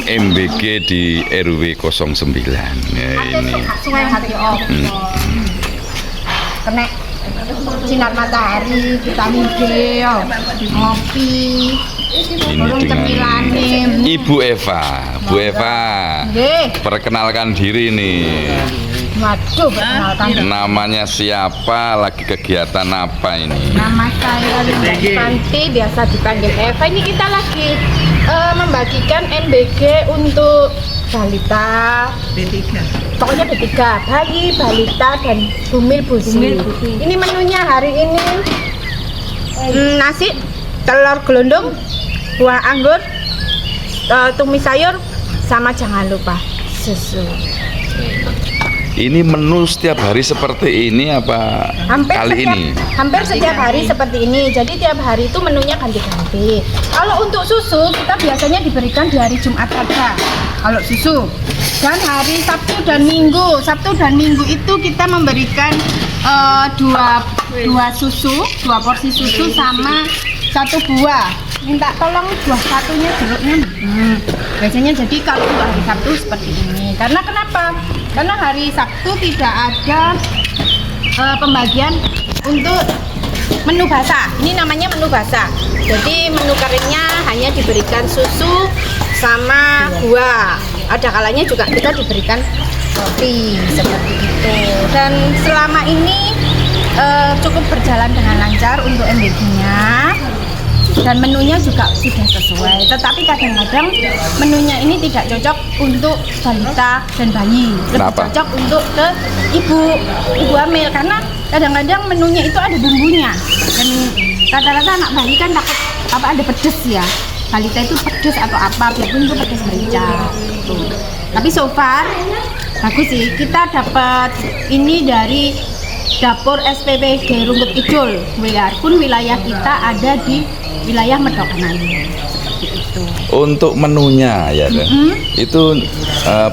MBG di RW 09 ya ini. Sungai Hati Om. Kena sinar matahari, vitamin D, ngopi. Ini dengan Ibu Eva. Bu Eva, perkenalkan diri nih. Waduh, perkenalkan. Namanya siapa? Lagi kegiatan apa ini? Nama saya Santi, biasa dipanggil Eva. Ini kita lagi membagikan MBG untuk balita B3. Pokoknya B3, bayi, balita, dan bumil busui. Ini menunya hari ini nasi, telur gelundung, buah anggur, tumis sayur, sama jangan lupa susu. Ini menu setiap hari seperti ini apa Hampir setiap hari seperti ini. Jadi tiap hari itu menunya ganti-ganti. Kalau untuk susu kita biasanya diberikan di hari Jumat saja. Kalau susu. Dan hari Sabtu dan Minggu itu kita memberikan dua porsi susu sama satu buah. Minta tolong buah satunya jeruknya. Biasanya jadi kalau untuk hari Sabtu seperti ini. Karena kenapa? Karena hari Sabtu tidak ada pembagian untuk menu basah. Ini namanya menu basah. Jadi menu keringnya hanya diberikan susu sama buah. Ada kalanya juga kita diberikan roti seperti itu. Dan selama ini cukup berjalan dengan lancar untuk MBG-nya. Dan menunya juga sudah sesuai, tetapi kadang-kadang menunya ini tidak cocok untuk balita dan bayi, lebih cocok untuk ke ibu hamil, karena kadang-kadang menunya itu ada bumbunya, dan rata-rata anak bayi kan takut ada pedes ya, balita itu pedes atau apa, biarpun itu pedes merica gitu. Tapi so far bagus sih, kita dapat ini dari dapur SPPG Rungkut Kidul, biarpun wilayah kita ada di wilayah Medokanaya seperti itu. Untuk menunya ya, itu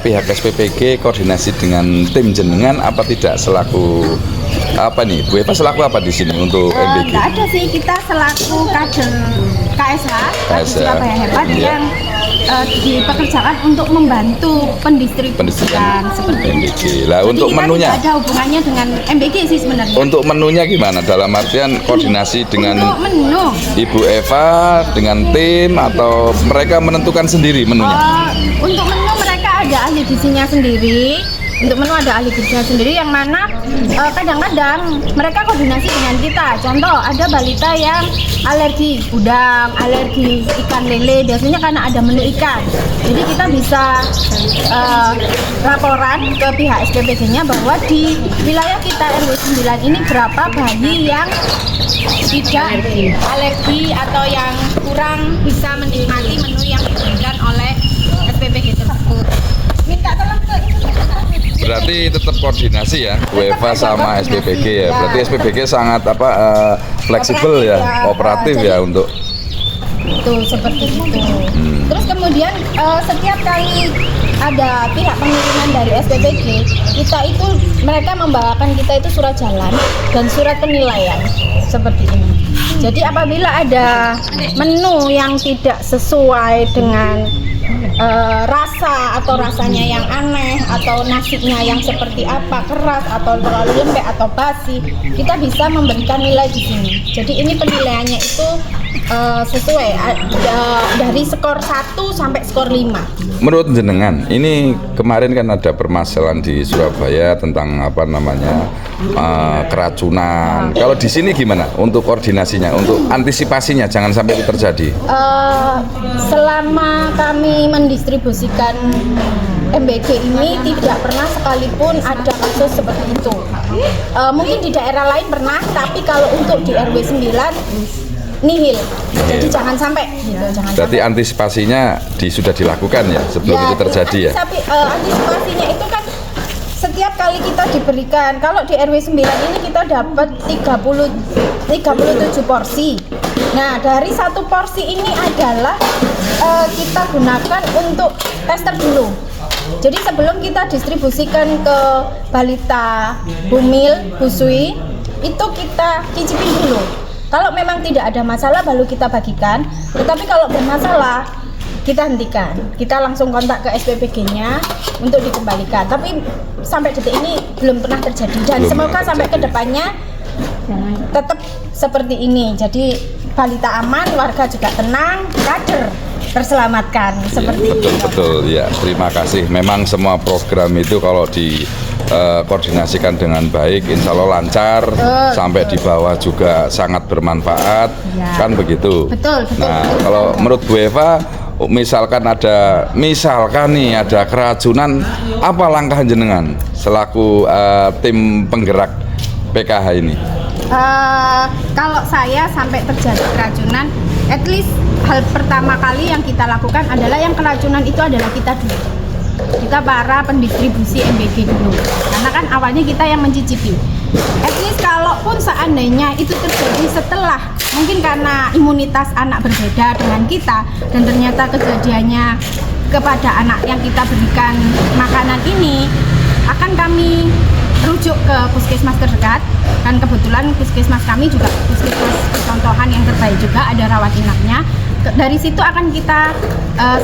pihak SPPG koordinasi dengan tim jenengan apa tidak selaku apa nih? Bu Eva selaku apa di sini untuk MBG? Nggak ada sih, kita selaku kader KSH Surabaya Hebat yang dipekerjakan untuk membantu pendistribusian seperti MBG. Lah untuk menunya tidak ada hubungannya dengan MBG sih sebenarnya. Untuk menunya gimana? Dalam artian koordinasi dengan untuk menu Ibu Eva dengan tim atau mereka menentukan sendiri menunya? Untuk menu mereka ada ahli gizinya sendiri. Untuk menu ada ahli gizinya sendiri yang mana kadang-kadang mereka koordinasi dengan kita. Contoh, ada balita yang alergi udang, alergi ikan lele, biasanya karena ada menu ikan. Jadi kita bisa laporan ke pihak SPPG-nya bahwa di wilayah kita RW 9 ini berapa bayi yang tidak alergi atau yang kurang bisa menikmati menu yang diberikan oleh SPPG tersebut. Minta tolong ke Berarti tetap koordinasi ya, Bu Eva sama SPPG ya. Berarti SPPG sangat fleksibel ya, kooperatif ya untuk itu seperti itu. Terus kemudian setiap kali ada pihak pengiriman dari SPPG, mereka membawakan kita itu surat jalan dan surat penilaian seperti ini. Jadi apabila ada menu yang tidak sesuai dengan rasa atau rasanya yang aneh atau nasinya yang seperti apa, keras atau terlalu lembek atau basi, kita bisa memberikan nilai di sini. Jadi ini penilaiannya itu sesuai dari skor 1 sampai skor 5. Menurut jenengan, ini kemarin kan ada permasalahan di Surabaya tentang keracunan. Kalau di sini gimana untuk koordinasinya, untuk antisipasinya jangan sampai itu terjadi? Selama kami mendistribusikan MBG ini tidak pernah sekalipun ada kasus seperti itu. Mungkin di daerah lain pernah, tapi kalau untuk di RW 9 nihil. Jadi jangan sampai gitu, Berarti antisipasinya sudah dilakukan ya sebelum itu terjadi ya? Antisipasinya itu kan setiap kali kita diberikan, kalau di RW 9 ini kita dapat 37 porsi. Nah, dari satu porsi ini adalah kita gunakan untuk tester dulu. Jadi sebelum kita distribusikan ke balita, bumil, busui, itu kita cicipin dulu. Kalau memang tidak ada masalah baru kita bagikan. Tetapi kalau bermasalah, kita hentikan. Kita langsung kontak ke SPPG-nya untuk dikembalikan. Tapi sampai detik ini belum pernah terjadi dan Belum semoga pernah sampai ke terjadi. depannya tetap seperti ini. Jadi balita aman, warga juga tenang, kader terselamatkan seperti betul itu. betul ya, terima kasih. Memang semua program itu kalau dikoordinasikan dengan baik, insya Allah lancar, sampai di bawah juga sangat bermanfaat, Ya. kan begitu. Betul, betul, Nah, betul. kalau menurut Bu Eva, misalkan nih ada keracunan, apa langkah jenengan selaku tim penggerak PKH ini? Kalau saya sampai terjadi keracunan, at least hal pertama kali yang kita lakukan adalah yang keracunan itu adalah kita dulu. Kita para pendistribusi MBG dulu. Karena kan awalnya kita yang mencicipi. At least kalaupun seandainya itu terjadi setelah, mungkin karena imunitas anak berbeda dengan kita dan ternyata kejadiannya kepada anak yang kita berikan makanan ini, akan kami rujuk ke puskesmas terdekat. Dan kebetulan puskesmas kami juga puskesmas contohan yang terbaik juga, ada rawat inapnya. Dari situ akan kita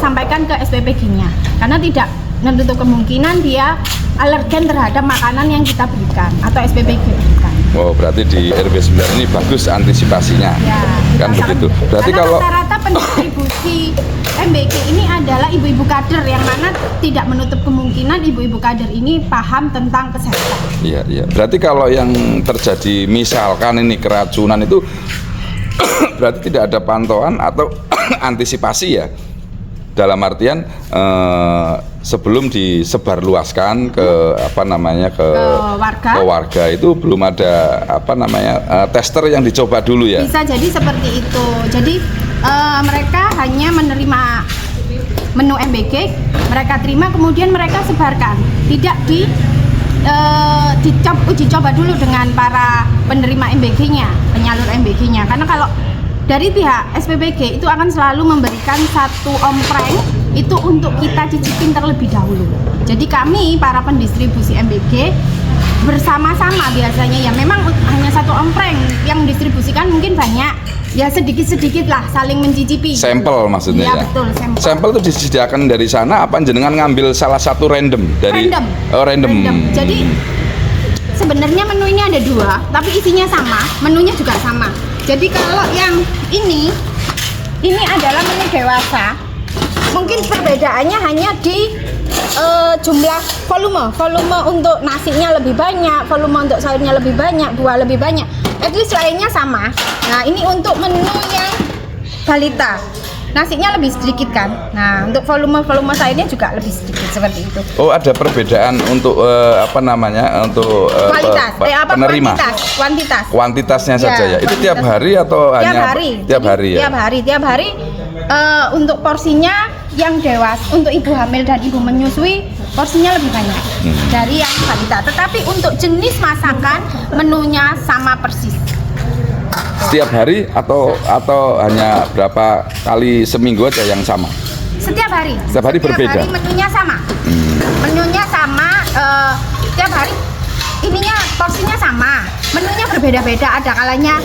sampaikan ke SPPG-nya, karena tidak menutup kemungkinan dia alergen terhadap makanan yang kita berikan atau SPPG berikan. Oh, berarti di RW 9 ini bagus antisipasinya. Ya, Kan kita begitu. sangat- Berarti karena kalau rata-rata pendistribusi MBG ini adalah ibu-ibu kader, yang mana tidak menutup kemungkinan ibu-ibu kader ini paham tentang kesehatan. iya iya. Berarti kalau yang terjadi misalkan ini keracunan itu berarti tidak ada pantauan atau antisipasi ya. Dalam artian sebelum disebarluaskan ke ke warga itu belum ada tester yang dicoba dulu ya. Bisa jadi seperti itu. Jadi mereka hanya menerima menu MBG, mereka terima kemudian mereka sebarkan. Tidak uji coba dulu dengan para penerima MBG-nya, penyalur MBG-nya. Karena kalau dari pihak SPPG itu akan selalu memberikan satu ompreng itu untuk kita cicipin terlebih dahulu. Jadi kami para pendistribusi MBG bersama-sama biasanya ya, memang hanya satu ompreng, yang distribusikan mungkin banyak, ya sedikit-sedikit lah saling mencicipi. Sampel maksudnya Iya, ya. betul, sampel. Sampel itu disediakan dari sana apa jenengan ngambil salah satu random dari Random. Oh, random. Jadi sebenarnya menu ini ada dua, tapi isinya sama, menunya juga sama. Jadi kalau yang ini adalah menu dewasa. Mungkin perbedaannya hanya di jumlah volume untuk nasinya lebih banyak, volume untuk sayurnya lebih banyak, buah lebih banyak. At least lainnya sama. Nah, ini untuk menu yang balita, nasinya lebih sedikit kan. Nah, untuk volume sayurnya juga lebih sedikit seperti itu. Oh, ada perbedaan untuk untuk Kualitas, penerima. kuantitas. Kuantitasnya saja ya. Itu tiap hari atau Tiap hanya hari. tiap hari ya? Tiap hari. Untuk porsinya yang dewasa, untuk ibu hamil dan ibu menyusui, porsinya lebih banyak dari yang balita. Tetapi untuk jenis masakan menunya sama persis. Setiap hari atau hanya berapa kali seminggu aja yang sama? Setiap hari. Setiap hari berbeda? Hari menunya sama. Menunya sama. Setiap hari ininya porsinya sama. Menunya berbeda-beda. Ada kalanya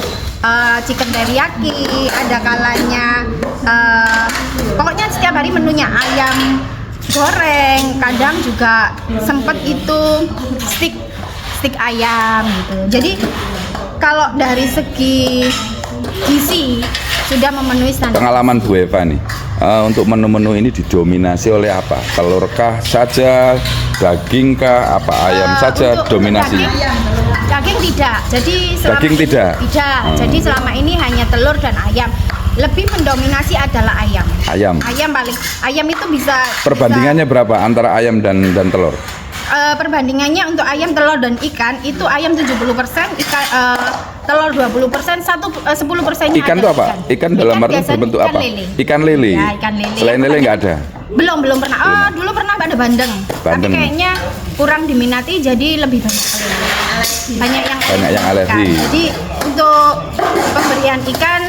chicken teriyaki, ada kalanya pokoknya setiap hari menunya ayam goreng, kadang juga sempet itu stik ayam gitu. Jadi kalau dari segi gizi sudah memenuhi standar. Pengalaman Bu Eva nih, untuk menu-menu ini didominasi oleh apa? Telurkah saja, dagingkah, apa ayam saja Untuk dominasinya? Daging tidak. Jadi selama Daging ini, tidak? Tidak. Jadi selama ini hanya telur dan ayam. Lebih mendominasi adalah ayam. Ayam itu bisa Perbandingannya berapa antara ayam dan telur? Perbandingannya untuk ayam, telur dan ikan itu ayam 70%, telur 20%, 10% Ikan itu apa? Ikan dalam arti berbentuk apa? Ikan lele. Ya, ikan lele. Selain lele nggak ada? Belum pernah. Oh, dulu pernah ada bandeng. Bandeng. Tapi kayaknya kurang diminati, jadi lebih banyak lele. Banyak yang alergi. ikan. Jadi untuk pemberian ikan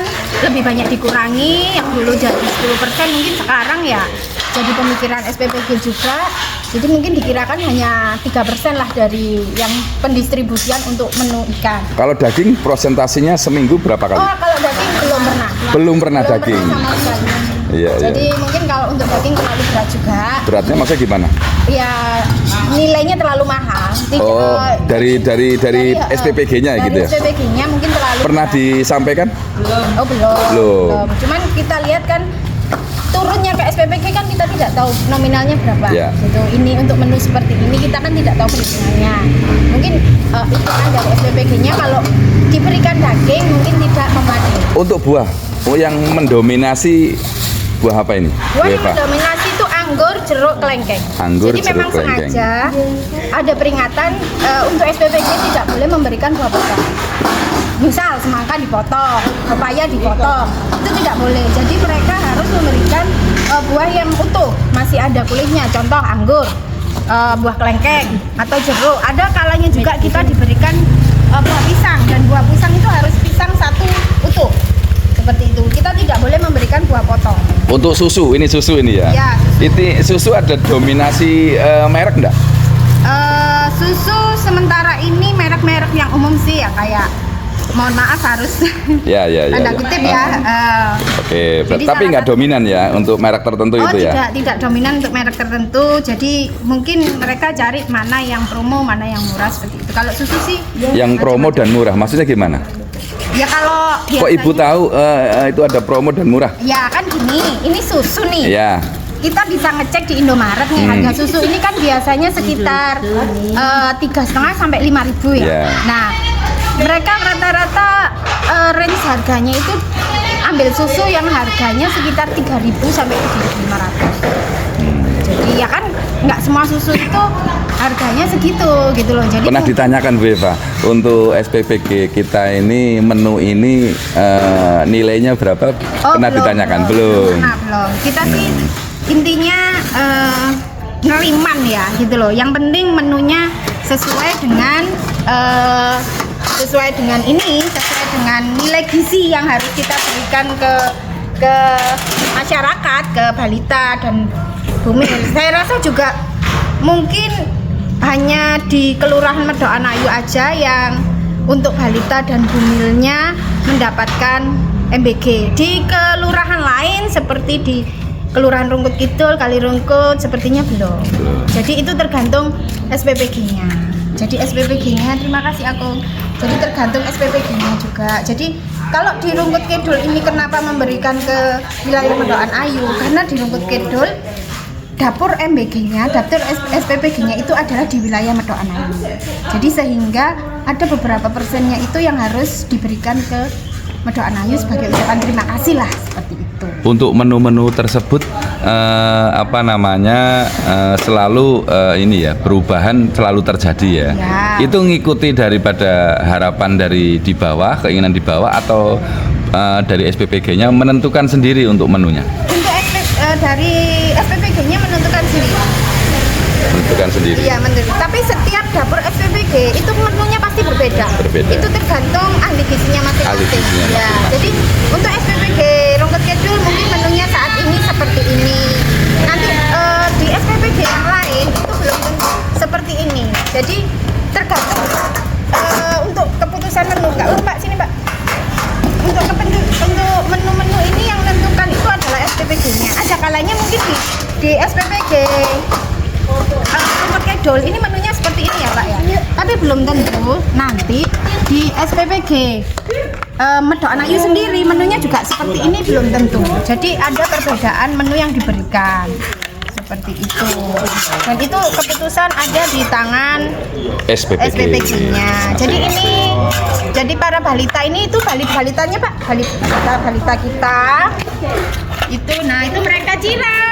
lebih banyak dikurangi, yang dulu jadi 10% mungkin sekarang ya jadi pemikiran SPPG juga. Jadi mungkin dikirakan hanya 3% lah dari yang pendistribusian untuk menu ikan. Kalau daging prosentasinya seminggu berapa kali? Oh, kalau daging belum pernah. Belum pernah daging. Pernah sama sekali. Iya, Jadi iya. mungkin kalau untuk daging terlalu berat juga. Beratnya maksudnya gimana? Ya nilainya terlalu mahal. Oh, dari SPPG-nya gitu ya? SPPG-nya mungkin terlalu Pernah mahal. disampaikan? Oh belum. Cuman kita lihat kan turunnya ke SPPG kan kita tidak tahu nominalnya berapa. Ya. Gitu. Ini untuk menu seperti ini kita kan tidak tahu perhitungannya. Mungkin hitungan dari SPPG-nya kalau diberikan daging mungkin tidak memadai. Untuk buah, yang mendominasi buah apa ini? Buah yang mendominasi itu anggur, jeruk, kelengkeng. Anggur, Jadi jeruk, memang kelengkeng. sengaja ada peringatan untuk SPPG tidak boleh memberikan buah potong. Misal semangka dipotong, pepaya dipotong, itu tidak boleh. Jadi mereka harus memberikan buah yang utuh, masih ada kulitnya. Contoh anggur, buah kelengkeng atau jeruk. Ada kalanya juga kita diberikan buah pisang, dan buah pisang itu harus pisang satu utuh. Seperti itu. Kita tidak boleh memberikan buah potong. Untuk susu, ini susu ini ya? Ya, Susu ada dominasi merek enggak? Susu sementara ini merek-merek yang umum sih ya, kayak mohon maaf harus Ya. tanda kutip ya. Oke, Jadi tapi salah nggak satu- dominan ya untuk merek tertentu itu ya? tidak dominan untuk merek tertentu. Jadi mungkin mereka cari mana yang promo, mana yang murah seperti itu. Kalau susu sih Yang promo dan murah, maksudnya gimana? ya kalau Kok ibu biasanya- tahu itu ada promo dan murah? Ya kan gini, ini susu nih. Ya, Kita bisa ngecek di Indomaret nih, harga susu ini kan biasanya sekitar 3,5 sampai 5.000 ya. Yeah. Nah, mereka rata-rata range harganya itu ambil susu yang harganya sekitar 3.000 sampai 3.500. Jadi ya kan nggak semua susu itu harganya segitu gitu loh. Jadi pernah ditanyakan Bu Eva, untuk SPPG kita ini menu ini nilainya berapa? Pernah ditanyakan? Belum. Nah, belum. Kita sih intinya ngeriman ya gitu loh. Yang penting menunya sesuai dengan sesuai dengan nilai gizi yang harus kita berikan ke masyarakat, ke balita dan bumil. Saya rasa juga mungkin hanya di Kelurahan Medokan Ayu aja yang untuk balita dan bumilnya mendapatkan MBG. Di kelurahan lain seperti di Kelurahan Rungkut Kidul, Kali Rungkut sepertinya belum. Jadi itu tergantung SPPG-nya. Jadi SPPG-nya, terima kasih Akung. Jadi tergantung SPPG-nya juga. Jadi kalau di Rungkut Kidul ini kenapa memberikan ke wilayah Medokan Ayu? Karena di Rungkut Kidul dapur MBG-nya, dapur SPPG-nya itu adalah di wilayah Medokan Ayu. Jadi sehingga ada beberapa persennya itu yang harus diberikan ke Medokan Ayu sebagai ucapan terima kasih lah, seperti itu. Untuk menu-menu tersebut selalu ini ya, perubahan selalu terjadi ya. Ya. Itu ngikuti daripada harapan dari di bawah, keinginan di bawah, atau dari SPPG-nya menentukan sendiri untuk menunya. Untuk dari SPPG-nya menentukan sendiri. Menentukan sendiri. Iya, menentukan. Tapi setiap dapur SPPG itu menunya pasti berbeda. Itu tergantung ahli gizinya Ahli masing-masing. gizinya Ya, masing-masing. jadi untuk SPPG Rungkut Kidul mungkin menunya saat ini seperti ini. Nanti di SPPG yang lain itu belum tentu seperti ini. Jadi tergantung untuk keputusan menu. Enggak, Mbak, sini, Mbak. Untuk menu-menu ini yang menentukan itu adalah SPPG-nya. Ada kalanya mungkin di SPPG Rungkut Kidul ini menunya seperti ini ya Pak ya. Tapi belum tentu nanti di SPPG Medokan Ayu sendiri menunya juga seperti ini, belum tentu. Jadi ada perbedaan menu yang diberikan seperti itu. Dan itu keputusan ada di tangan SPPG-nya. Jadi para balita ini itu balitanya Pak, balita kita itu. Nah itu mereka Cira.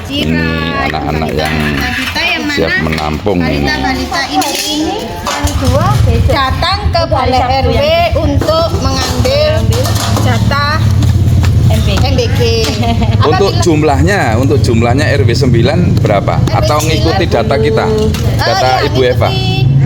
Ini anak-anak yang kita yang siap mana menampung ini. balita ini datang ke balai RW untuk mengambil jatah MBG. Untuk jumlahnya RW 9 berapa? Atau ngikuti data kita? Data Ibu Eva?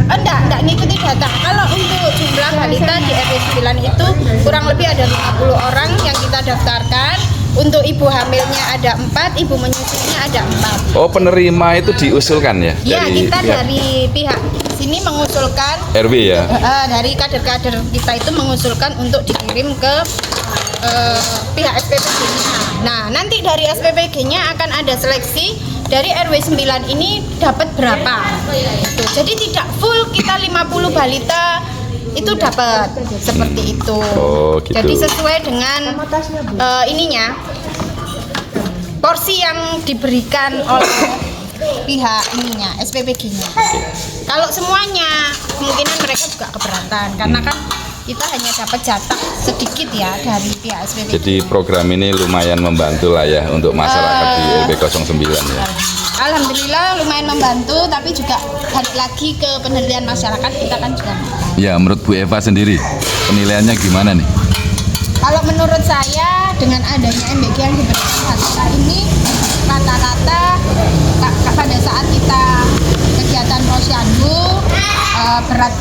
Enggak ngikuti data. Kalau untuk jumlah balita di RW 9 itu kurang lebih ada 50 orang yang kita daftarkan. Untuk ibu hamilnya ada 4, ibu menyusuinya ada 4. Oh, penerima itu diusulkan ya? Iya, kita pihak dari pihak sini mengusulkan RW ya? dari kader-kader kita itu mengusulkan untuk dikirim ke pihak SPPG-nya. Nah, nanti dari SPPG-nya akan ada seleksi dari RW 9 ini dapat berapa. Gitu. Jadi tidak full kita 50 balita itu dapat seperti itu. Oh, gitu. Jadi sesuai dengan ininya porsi yang diberikan oleh pihak ininya SPPG-nya. Kalau semuanya kemungkinan mereka juga keberatan karena kan kita hanya dapat jatah sedikit ya dari pihak SPPG. Jadi program ini lumayan membantu lah ya untuk masyarakat di RW 09 ya. Alhamdulillah lumayan membantu, tapi juga balik lagi ke penilaian masyarakat kita kan juga. Ya, menurut Bu Eva sendiri penilaiannya gimana nih? Kalau menurut saya dengan adanya MBG yang diberikan balita ini rata-rata pada saat kita kegiatan posyandu berat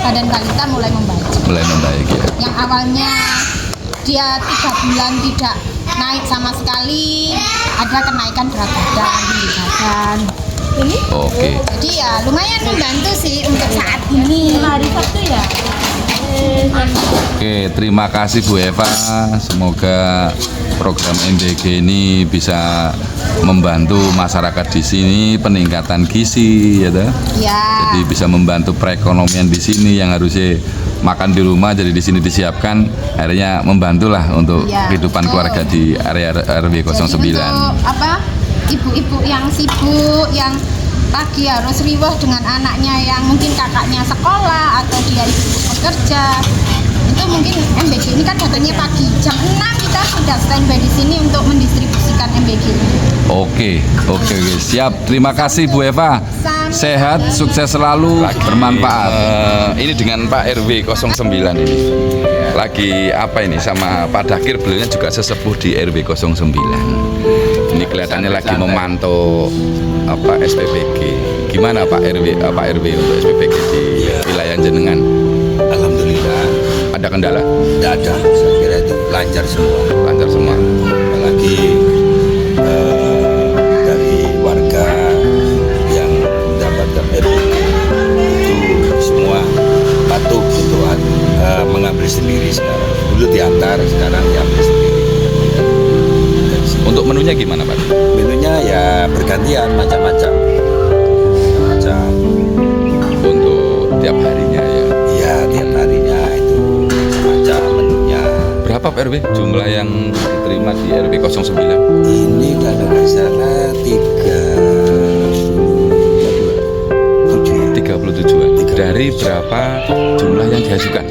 badan balita mulai membaik. Mulai membaik ya. Yang awalnya dia 3 bulan tidak naik sama sekali, ada kenaikan berat badan, tinggi badan. Ini? Oke. Jadi ya lumayan membantu sih untuk saat ini. Hari Sabtu ya. Oke, terima kasih Bu Eva. Semoga program MBG ini bisa membantu masyarakat di sini peningkatan gizi ya toh? Ya. Jadi bisa membantu perekonomian di sini yang harusnya makan di rumah jadi di sini disiapkan, akhirnya membantulah untuk Ya, kehidupan betul. keluarga di area RW 09. Jadi untuk ibu-ibu yang sibuk, yang pagi harus riwah dengan anaknya yang mungkin kakaknya sekolah atau dia ibu bekerja, itu mungkin MBG ini kan datangnya pagi jam 6 kita sudah standby di sini untuk mendistribusikan MBG ini. Oke, siap. Terima kasih Bu Eva. Sehat, sukses selalu, bermanfaat. Ini dengan Pak RW 09 ini. Lagi apa ini sama Pak Dakir, beliau juga sesepuh di RW 09. Ini kelihatannya lagi memantau apa SPPG. Gimana Pak RW untuk SPPG di wilayah jenengan? Alhamdulillah Ada kendala? tidak ada, saya kira itu lancar semua. Lancar semua. Apalagi dari warga yang mendapatkan RPP itu semua patuh untuk mengambil sendiri sekarang. Dulu diantar, sekarang diambil sendiri. Untuk menunya gimana Pak? Menunya ya bergantian macam-macam. Untuk tiap harinya ya. Ya tiap harinya itu macam-macam menunya. Berapa Pak RW jumlah yang diterima di RW 09? Ini kalau nggak salah 37-an. Dari berapa jumlah yang diajukan?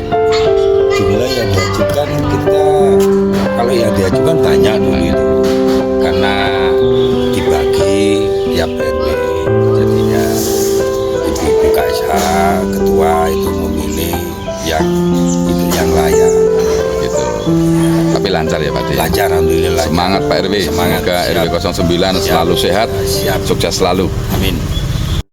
Jumlah yang diajukan kita, kalau yang diajukan banyak dulu itu, karena dibagi tiap RW, jadinya ibu-ibu KSH ketua itu memilih yang itu yang layak. Gitu. Tapi lancar ya Pak De? Lancar, alhamdulillah. Semangat Pak RW. Semangat. Semoga Siap. RW 09 selalu sehat, Siap. sukses selalu. Amin.